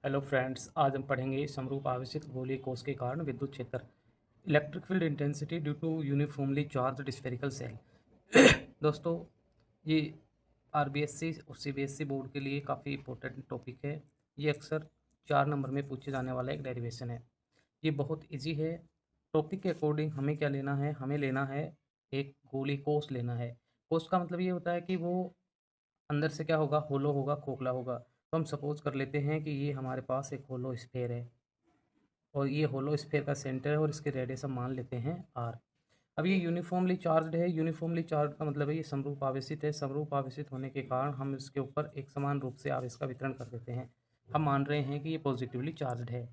Hello friends, आज हम पढ़ेंगे समरूप आवेशित गोलीय कोष के कारण विद्युत क्षेत्र electric field intensity due to uniformly charged spherical shell. दोस्तों, ये आरबीएससी और सीबीएसई बोर्ड के लिए काफ़ी इंपॉर्टेंट टॉपिक है। ये अक्सर 4 नंबर में पूछे जाने वाला एक डेरिवेशन है। ये बहुत इजी है। टॉपिक के अकॉर्डिंग हमें क्या लेना है, हमें लेना है एक गोलीय कोष लेना है। कोष का मतलब ये होता है कि वो अंदर से क्या होगा, होलो होगा, खोखला होगा। तो हम सपोज कर लेते हैं कि ये हमारे पास एक होलो स्फेयर है और ये होलो स्फेयर का सेंटर है और इसके रेडियस हम मान लेते हैं आर। अब ये यूनिफॉर्मली चार्ज्ड है। यूनिफॉर्मली चार्ज का मतलब है ये समरूप आवेशित है। समरूप आवेशित होने के कारण हम इसके ऊपर एक समान रूप से आवेश का वितरण कर देते हैं। हम मान रहे हैं कि ये पॉजिटिवली चार्ज्ड है।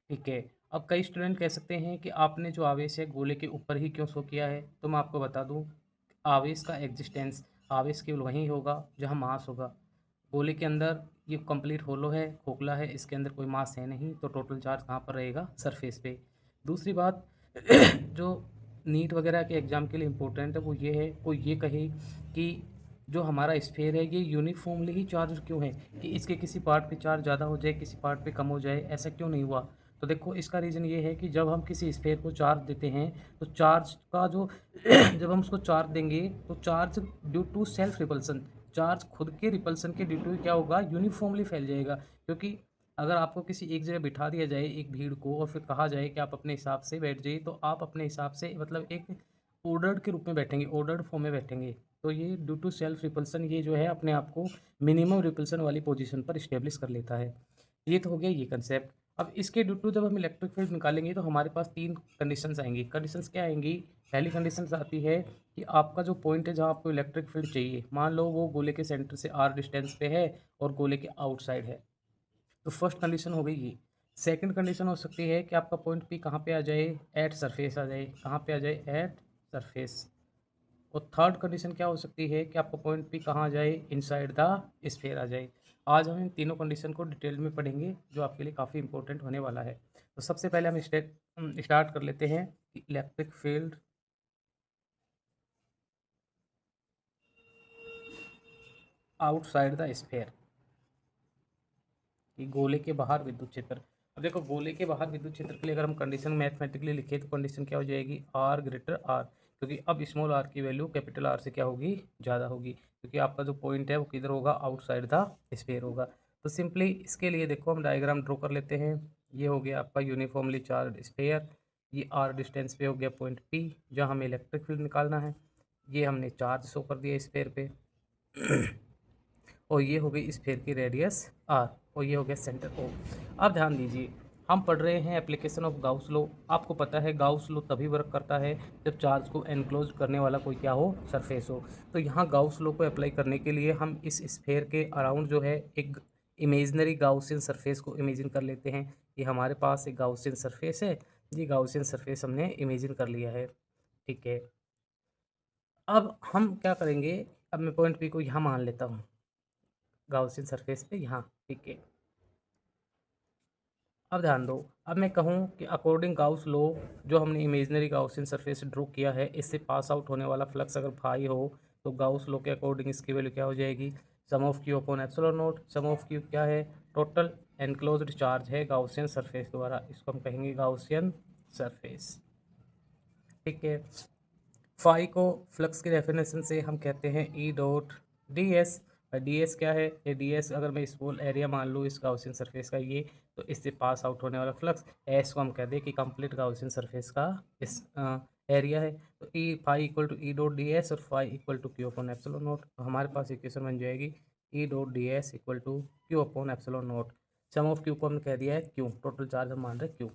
ठीक है। अब कई स्टूडेंट कह सकते हैं कि आपने जो आवेश है गोले के ऊपर ही क्यों शो किया है, तो मैं आपको बता दूं, आवेश का एग्जिस्टेंस, आवेश केवल वहीं होगा जहां मास होगा। गोले के अंदर ये कंप्लीट होलो है, खोखला है, इसके अंदर कोई मास है नहीं, तो टोटल चार्ज कहाँ पर रहेगा, सरफेस पे। दूसरी बात जो नीट वगैरह के एग्ज़ाम के लिए इम्पोर्टेंट है वो ये है, कोई ये कहे कि जो हमारा स्फेयर है ये यूनिफॉर्मली ही चार्ज क्यों है, कि इसके किसी पार्ट पे चार्ज ज़्यादा हो जाए, किसी पार्ट पे कम हो जाए, ऐसा क्यों नहीं हुआ। तो देखो, इसका रीज़न ये है कि जब हम किसी स्फेयर को चार्ज देते हैं तो चार्ज का जो जब हम उसको चार्ज देंगे तो charge due to self repulsion, charge खुद के रिपल्सन के ड्यू टू क्या होगा, यूनिफॉर्मली फैल जाएगा। क्योंकि अगर आपको किसी एक जगह बिठा दिया जाए एक भीड़ को और फिर कहा जाए कि आप अपने हिसाब से बैठ जाइए, तो आप अपने हिसाब से मतलब एक ऑर्डर्ड के रूप में बैठेंगे, ऑर्डर्ड फॉर्म में बैठेंगे। तो ये ड्यू टू सेल्फ रिपल्सन ये जो है अपने आप को मिनिमम रिपल्सन वाली पोजीशन पर इस्टेब्लिश कर लेता है। ये तो हो गया ये कंसेप्ट। अब इसके ड्यू टू जब हम इलेक्ट्रिक फील्ड निकालेंगे तो हमारे पास 3 कंडीशंस आएंगी। कंडीशंस क्या आएंगी? पहली कंडीशंस आती है कि आपका जो पॉइंट है जहाँ आपको इलेक्ट्रिक फील्ड चाहिए, मान लो वो गोले के सेंटर से आर डिस्टेंस पे है और गोले के आउटसाइड है। तो फर्स्ट कंडीशन हो गई ये। सेकंड कंडीशन हो सकती है कि आपका पॉइंट पी कहाँ पे आ जाए, एट सरफेस आ जाए। कहाँ पे आ जाए? At surface. और थर्ड कंडीशन क्या हो सकती है कि आपका पॉइंट पी कहाँ आ जाए, इनसाइड द स्फीयर आ जाए। आज हम इन तीनों कंडीशन को डिटेल में पढ़ेंगे जो आपके लिए काफ़ी इंपॉर्टेंट होने वाला है। तो सबसे पहले हम स्टार्ट कर लेते हैं electric field outside the sphere, कि गोले के बाहर विद्युत क्षेत्र। अब देखो, गोले के बाहर विद्युत क्षेत्र के लिए अगर हम कंडीशन मैथमेटिकली लिखे तो कंडीशन क्या हो जाएगी, आर ग्रेटर आर। क्योंकि अब स्मॉल आर की वैल्यू कैपिटल आर से क्या होगी, ज़्यादा होगी, क्योंकि आपका जो पॉइंट है वो किधर होगा, आउटसाइड द स्फीयर होगा। तो सिंपली इसके लिए देखो हम डायग्राम ड्रॉ कर लेते हैं। ये हो गया आपका यूनिफॉर्मली चार्ज स्फीयर। ये आर डिस्टेंस पे हो गया पॉइंट पी जहाँ हमें इलेक्ट्रिक फील्ड निकालना है। ये हमने चार्ज शो कर दिया स्फीयर पे। और ये हो गई स्फीयर की रेडियस आर, और ये हो गया सेंटर ओ। अब ध्यान दीजिए, हम पढ़ रहे हैं एप्लीकेशन ऑफ गाउस लॉ। आपको पता है गाउस लॉ तभी वर्क करता है जब चार्ज को एनक्लोज करने वाला कोई क्या हो, सरफेस हो। तो यहाँ गाउस लॉ को अप्लाई करने के लिए हम इस स्फीयर के अराउंड जो है एक इमेजनरी गाउसियन सरफेस को इमेजिन कर लेते हैं। ये हमारे पास एक गाउसियन सरफेस है। ये गाउसियन सरफेस हमने इमेजिन कर लिया है। ठीक है। अब हम क्या करेंगे, अब मैं पॉइंट पी को यहाँ मान लेता हूँ गाउसियन सरफेस पे यहाँ। ठीक है। अब ध्यान दो, अब मैं कहूँ कि अकॉर्डिंग गाउस लॉ, जो हमने इमेजिनरी गाउसियन सरफेस ड्रॉ किया है, इससे पास आउट होने वाला फ्लक्स अगर फाई हो तो गाउस लॉ के अकॉर्डिंग इसकी वैल्यू क्या हो जाएगी, sum of q upon epsilon naught. Sum of q क्या है, टोटल एनक्लोज्ड चार्ज है गाउसियन सरफेस द्वारा, इसको हम कहेंगे गाउसियन सरफेस। ठीक है। फाई को फ्लक्स की डेफिनेशन से हम कहते हैं ई dot d S. D S क्या है, ये डी एस अगर मैं स्मॉल एरिया मान लूँ इस गाउसियन सरफेस का ये, तो इससे पास आउट होने वाला फ्लक्स, एस को हम कह दें कि कंप्लीट गाउसियन सरफेस का इस एरिया है। तो E phi equal to E dot d s और phi equal to q upon epsilon naught. तो हमारे पास इक्वेशन बन जाएगी E dot d s equal to q upon epsilon naught. Sum of q को हमने कह दिया है क्यू, टोटल चार्ज हम मान रहे हैं क्यू।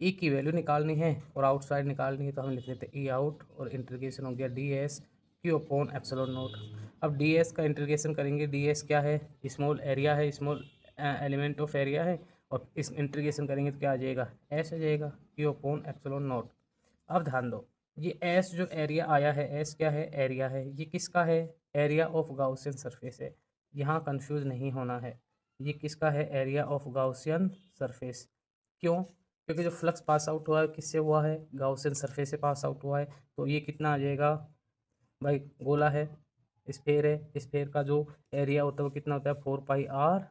ई की वैल्यू निकालनी है और आउटसाइड निकालनी है, तो हम लिख लेते हैं ई आउट और इंटीग्रेशन हो गया D S Q upon epsilon note. अब डी एस का इंटीग्रेशन करेंगे, डी एस क्या है, स्मॉल एरिया है, स्मॉल एलिमेंट ऑफ एरिया है, और इस इंटीग्रेशन करेंगे तो क्या आ जाएगा, एस आ जाएगा, क्यू अपॉन एप्सिलॉन नोट। अब ध्यान दो, ये एस जो एरिया आया है, एस क्या है, एरिया है, ये किसका है, एरिया ऑफ गाउसियन सरफेस है। यहाँ कंफ्यूज नहीं होना है, ये किसका है, एरिया ऑफ गाउसियन सरफेस। क्यों? क्योंकि जो फ्लक्स पास आउट हुआ है किससे हुआ है, गाउसियन सरफेस से पास आउट हुआ है। तो ये कितना आ जाएगा भाई, गोला है, स्फेयर है, स्फेयर का जो एरिया होता है वो कितना होता है, 4 पाई आर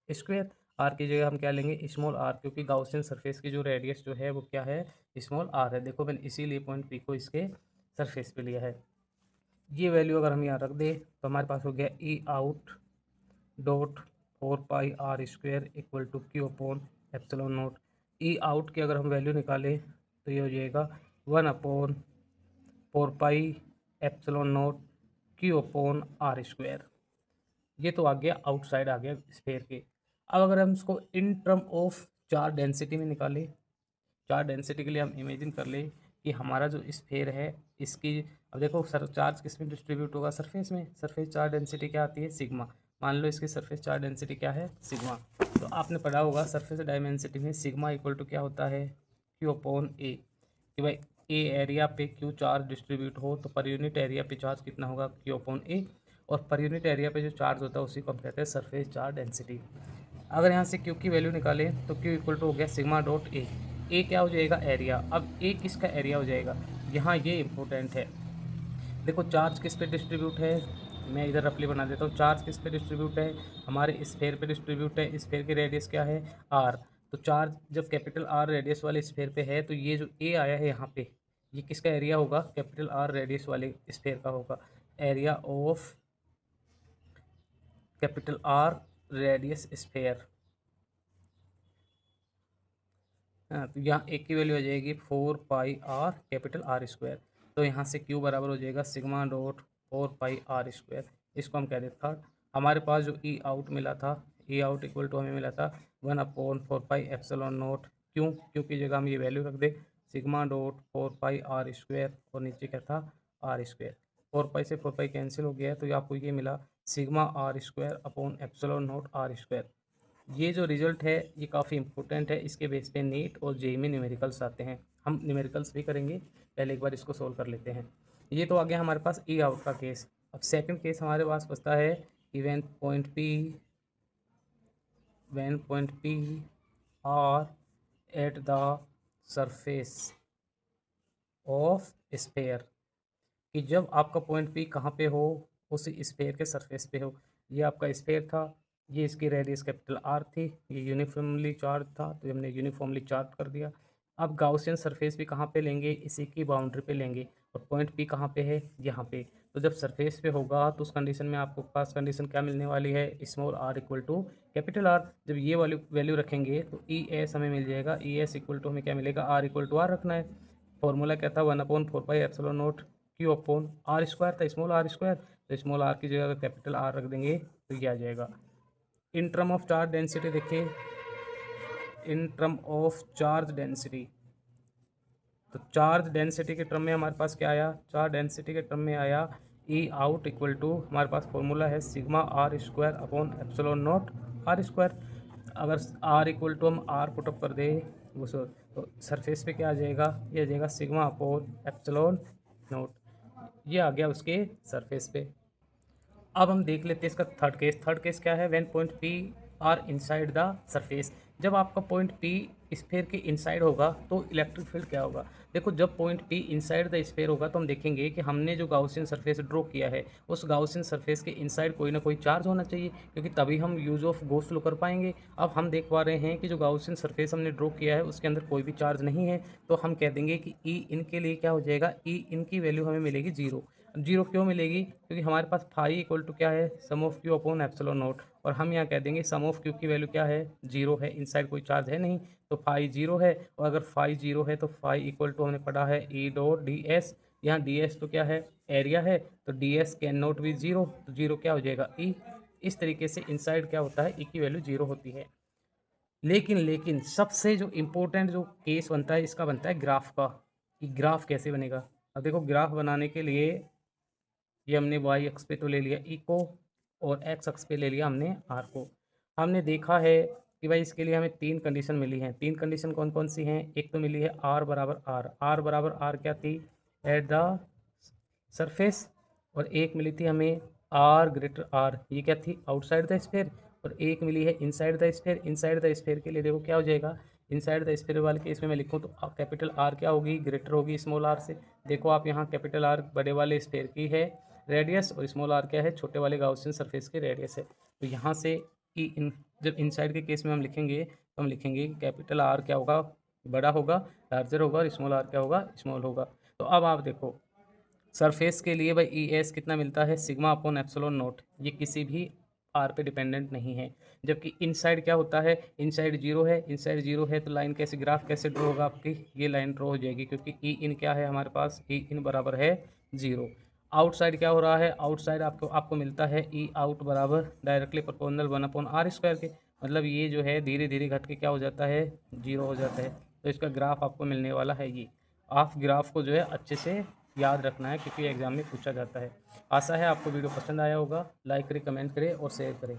स्क्वेयर। आर की जगह हम क्या लेंगे, स्मॉल आर, क्योंकि गाउसियन सरफेस की जो रेडियस जो है वो क्या है, स्मॉल आर है। देखो मैंने इसीलिए पॉइंट पी को इसके सरफेस पे लिया है। ये वैल्यू अगर हम यहाँ रख दें तो हमारे पास हो गया E out dot 4πr² equal to q upon epsilon naught. E out की अगर हम वैल्यू निकालें तो ये हो जाएगा 1/4π∈0 क्यू अपॉन r²। ये तो आ गया आउटसाइड, आ गया स्फेयर के। अब अगर हम इसको इन टर्म ऑफ चार्ज डेंसिटी में निकालें, चार्ज डेंसिटी के लिए हम इमेजिन कर ले कि हमारा जो स्फेयर है इसकी, अब देखो सर चार्ज किस में डिस्ट्रीब्यूट होगा, सरफेस में। सरफेस चार्ज डेंसिटी क्या आती है, सिग्मा। मान लो इसकी सरफेस चार्ज डेंसिटी क्या है, सिग्मा। तो आपने पढ़ा होगा सरफेस डायमेंसिटी में सिग्मा इक्वल टू क्या होता है, क्यू अपॉन ए। कि भाई ए एरिया पे क्यू चार्ज डिस्ट्रीब्यूट हो तो पर यूनिट एरिया पे चार्ज कितना होगा, क्यू अपॉन ए। और पर यूनिट एरिया पे जो चार्ज होता है उसी को हम कहते हैं सरफेस चार्ज डेंसिटी। अगर यहाँ से क्यू की वैल्यू निकालें तो क्यू इक्वल टू हो गया सिग्मा डॉट ए। ए क्या हो जाएगा, एरिया। अब ए किसका एरिया हो जाएगा, यहाँ ये इंपॉर्टेंट है। देखो चार्ज किस पे डिस्ट्रीब्यूट है, मैं इधर रफली बना देता हूँ। चार्ज किस पे डिस्ट्रीब्यूट है, हमारे स्फेयर पे डिस्ट्रीब्यूट है। स्फेयर की रेडियस क्या है, आर। तो चार्ज जब कैपिटल आर रेडियस वाले स्फेयर पे है तो ये जो ए आया है यहाँ पे, ये किसका एरिया होगा, कैपिटल आर रेडियस वाले स्फेयर का होगा। Area of capital R radius sphere. हाँ, तो यहाँ एक की वैल्यू हो जाएगी 4πr कैपिटल r²। तो यहाँ से q बराबर हो जाएगा सिग्मा डॉट 4πr²। इसको हम कह देते थर्ड। हमारे पास जो ई आउट मिला था, ई आउट इक्वल टू हमें मिला था 1/4πε0। क्यों, क्योंकि जगह हम ये वैल्यू रख दे सिग्मा डॉट 4πr² और नीचे क्या था, r²। 4π से 4π कैंसिल हो गया है तो आपको ये मिला सिग्मा r² अपॉन ε0 r²। ये जो रिजल्ट है ये काफ़ी इंपॉर्टेंट है, इसके बेस पे नीट और जेईई में न्यूमेरिकल्स आते हैं। हम न्यूमेरिकल्स भी करेंगे, पहले एक बार इसको सोल्व कर लेते हैं। ये तो आ गया हमारे पास ई आउट का केस। अब सेकंड केस हमारे पास बचता है कि when point P R at the surface of sphere, कि जब आपका पॉइंट पी कहाँ पे हो, उस स्फेयर के सरफेस पे हो। ये आपका स्फेयर था, ये इसकी रेडियस कैपिटल आर थी, ये यूनिफॉर्मली चार्ज था तो हमने यूनिफॉर्मली चार्ज कर दिया। अब गाउसियन सरफेस भी कहाँ पे लेंगे, इसी की बाउंड्री पे लेंगे। और पॉइंट पी कहाँ पे है, यहाँ पे। तो जब सरफेस पे होगा तो उस कंडीशन में आपको पास कंडीशन क्या मिलने वाली है, small R equal to capital R. जब ये वाली वैल्यू रखेंगे तो ई एस हमें मिल जाएगा। ई एस इक्वल टू हमें क्या मिलेगा, आर इक्वल टू आर रखना है। फॉर्मूला क्या था, 1/4πε0 क्यू अपॉन r² था, स्मॉल r²। तो स्मॉल आर की जगह अगर कैपिटल आर रख देंगे तो ये आ जाएगा। In term of charge density देखिए, in term of charge density, तो चार्ज डेंसिटी के टर्म में हमारे पास क्या आया, चार्ज डेंसिटी के टर्म में आया ई आउट इक्वल टू, हमारे पास फॉर्मूला है सिग्मा r² अपॉन ε0 r²। अगर r इक्वल टू हम r पुटअप कर दे वो तो सरफेस पे क्या आ जाएगा, ये आ जाएगा सिग्मा अपॉन ε0। ये आ गया उसके सरफेस पे। अब हम देख लेते हैं इसका थर्ड केस। थर्ड केस क्या है, when point P R inside the surface. जब आपका पॉइंट पी स्फेयर के इनसाइड होगा तो इलेक्ट्रिक फील्ड क्या होगा। देखो जब point P inside the sphere होगा तो हम देखेंगे कि हमने जो गाउसियन सरफेस ड्रॉ किया है उस गाउसियन सरफेस के इनसाइड कोई ना कोई चार्ज होना चाहिए, क्योंकि तभी हम यूज ऑफ गॉस लॉ कर पाएंगे। अब हम देख पा रहे हैं कि जो गाउसियन सरफेस हमने ड्रॉ किया है उसके अंदर कोई भी चार्ज नहीं है। तो हम कह देंगे कि ई इन के लिए क्या हो जाएगा, ई इन की वैल्यू हमें मिलेगी 0। जीरो क्यों मिलेगी, क्योंकि हमारे पास फाई इक्वल टू क्या है, सम ऑफ क्यू अपॉन ε0। और हम यहाँ कह देंगे सम ऑफ क्यू की वैल्यू क्या है, 0 है। इनसाइड कोई चार्ज है नहीं तो फाई 0 है। और अगर फाई 0 है तो फाई इक्वल टू हमने पढ़ा है ई डॉट डी एस। यहाँ डी एस तो क्या है, एरिया है। तो D S can not be 0, तो 0 क्या हो जाएगा, ई। इस तरीके से इनसाइड क्या होता है, ई की वैल्यू 0 होती है। लेकिन सबसे जो इम्पोर्टेंट जो केस बनता है इसका बनता है ग्राफ का, कि ग्राफ कैसे बनेगा। अब देखो ग्राफ बनाने के लिए ये हमने वाई अक्ष पे तो ले लिया ई को और एक्स अक्ष पे ले लिया हमने आर को। हमने देखा है कि भाई इसके लिए हमें 3 कंडीशन मिली हैं। 3 कंडीशन कौन कौन सी हैं, एक तो मिली है आर बराबर आर। आर बराबर आर क्या थी, एट द सरफेस। और एक मिली थी हमें आर ग्रेटर आर, ये क्या थी, आउटसाइड द स्फेयर। और एक मिली है inside the sphere. Inside the sphere के लिए देखो क्या हो जाएगा, इनसाइड द स्फेयर वाले केस में मैं लिखूँ तो कैपिटल आर क्या होगी, ग्रेटर होगी स्मॉल आर से। देखो आप यहाँ कैपिटल आर बड़े वाले स्फेयर की है रेडियस और स्मॉल आर क्या है, छोटे वाले गाउसियन सरफेस की रेडियस है। तो यहाँ से ई इन जब इनसाइड के केस में हम लिखेंगे तो हम लिखेंगे कैपिटल आर क्या होगा, बड़ा होगा, लार्जर होगा, और स्मॉल आर क्या होगा, स्मॉल होगा। तो अब आप देखो सरफेस के लिए भाई ई एस कितना मिलता है, सिग्मा अपॉन एप्सिलॉन नॉट, ये किसी भी आर पे डिपेंडेंट नहीं है। जबकि इनसाइड क्या होता है, इनसाइड जीरो है, इनसाइड जीरो है तो लाइन कैसे, ग्राफ कैसे ड्रॉ होगा आपकी, ये लाइन ड्रॉ हो जाएगी क्योंकि ई इन क्या है हमारे पास, ई इन बराबर है जीरो। आउटसाइड क्या हो रहा है, आउटसाइड आपको आपको मिलता है ई आउट बराबर डायरेक्टली प्रोपोर्शनल 1/r²। के मतलब ये जो है धीरे धीरे घट के क्या हो जाता है, जीरो हो जाता है। तो इसका ग्राफ आपको मिलने वाला है ये। आप ग्राफ को जो है अच्छे से याद रखना है क्योंकि एग्जाम में पूछा जाता है। आशा है आपको वीडियो पसंद आया होगा। लाइक करें, कमेंट करें और शेयर करें।